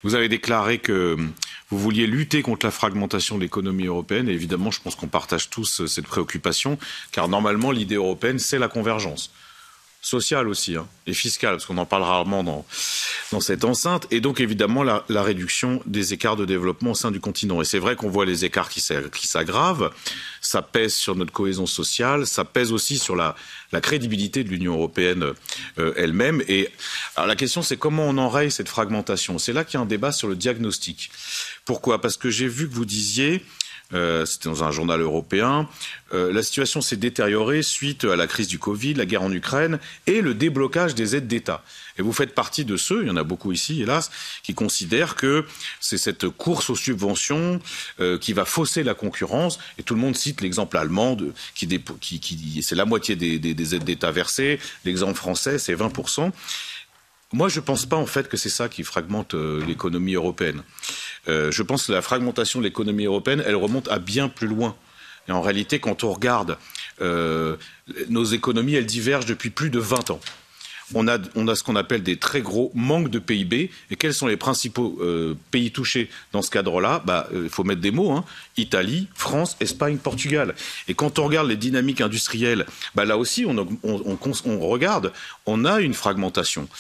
Vous avez déclaré que vous vouliez lutter contre la fragmentation de l'économie européenne et évidemment, je pense qu'on partage tous cette préoccupation, car normalement, l'idée européenne, c'est la convergence. Sociale aussi, et fiscale, parce qu'on en parle rarement dans cette enceinte, et donc évidemment la réduction des écarts de développement au sein du continent. Et c'est vrai qu'on voit les écarts qui s'aggravent, ça pèse sur notre cohésion sociale, ça pèse aussi sur la crédibilité de l'Union européenne elle-même. Et alors, la question, c'est comment on enraye cette fragmentation. C'est là qu'il y a un débat sur le diagnostic. Pourquoi? Parce que j'ai vu que vous disiez, c'était dans un journal européen, la situation s'est détériorée suite à la crise du Covid, la guerre en Ukraine et le déblocage des aides d'État. Et vous faites partie de ceux, il y en a beaucoup ici, hélas, qui considèrent que c'est cette course aux subventions qui va fausser la concurrence. Et tout le monde cite l'exemple allemand, qui c'est la moitié des aides d'État versées. L'exemple français, c'est 20%. Moi, je ne pense pas en fait que c'est ça qui fragmente l'économie européenne. Je pense que la fragmentation de l'économie européenne, elle remonte à bien plus loin. Et en réalité, quand on regarde nos économies, elles divergent depuis plus de 20 ans. On a ce qu'on appelle des très gros manques de PIB. Et quels sont les principaux pays touchés dans ce cadre-là? Il faut mettre des mots, Italie, France, Espagne, Portugal. Et quand on regarde les dynamiques industrielles, là aussi, on regarde, on a une fragmentation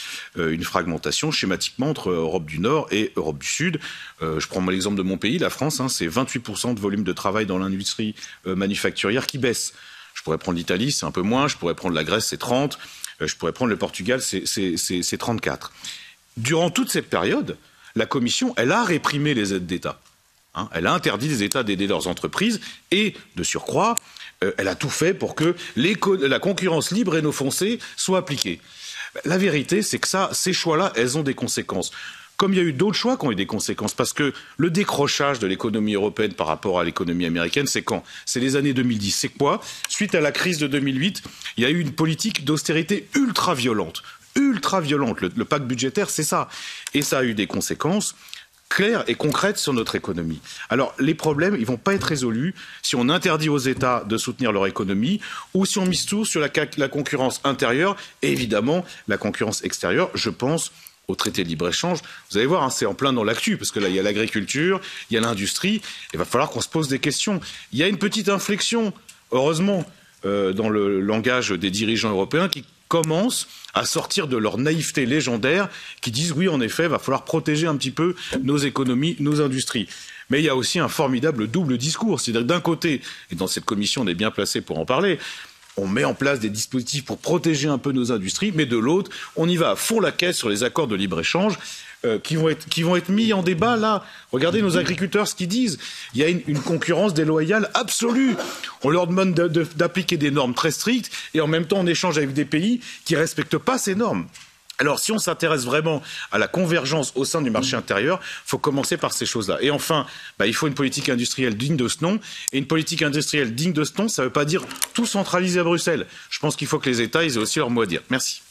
schématiquement entre Europe du Nord et Europe du Sud. Je prends l'exemple de mon pays, la France, c'est 28% de volume de travail dans l'industrie manufacturière qui baisse. Je pourrais prendre l'Italie, c'est un peu moins. Je pourrais prendre la Grèce, c'est 30. Je pourrais prendre le Portugal, c'est 34. Durant toute cette période, la Commission, elle a réprimé les aides d'État. Elle a interdit les États d'aider leurs entreprises et, de surcroît, elle a tout fait pour que la concurrence libre et non faussée soit appliquée. La vérité, c'est que ces choix-là, elles ont des conséquences. Comme il y a eu d'autres choix qui ont eu des conséquences, parce que le décrochage de l'économie européenne par rapport à l'économie américaine, c'est quand? C'est les années 2010. C'est quoi? Suite à la crise de 2008, il y a eu une politique d'austérité ultra violente. Ultra violente. Le pacte budgétaire, c'est ça. Et ça a eu des conséquences claires et concrètes sur notre économie. Alors, les problèmes, ils ne vont pas être résolus si on interdit aux États de soutenir leur économie ou si on mise tout sur la concurrence intérieure et évidemment la concurrence extérieure. Je pense au traité de libre-échange. Vous allez voir, c'est en plein dans l'actu, parce que là, il y a l'agriculture, il y a l'industrie. Il va falloir qu'on se pose des questions. Il y a une petite inflexion, heureusement, dans le langage des dirigeants européens qui commencent à sortir de leur naïveté légendaire, qui disent oui, en effet, il va falloir protéger un petit peu nos économies, nos industries. Mais il y a aussi un formidable double discours. C'est-à-dire que d'un côté, et dans cette commission, on est bien placé pour en parler, on met en place des dispositifs pour protéger un peu nos industries, mais de l'autre, on y va à fond la caisse sur les accords de libre-échange qui vont être mis en débat là. Regardez nos agriculteurs ce qu'ils disent. Il y a une concurrence déloyale absolue. On leur demande d'appliquer des normes très strictes et en même temps on échange avec des pays qui ne respectent pas ces normes. Alors, si on s'intéresse vraiment à la convergence au sein du marché intérieur, il faut commencer par ces choses-là. Et enfin, il faut une politique industrielle digne de ce nom. Et une politique industrielle digne de ce nom, ça ne veut pas dire tout centraliser à Bruxelles. Je pense qu'il faut que les États aient aussi leur mot à dire. Merci.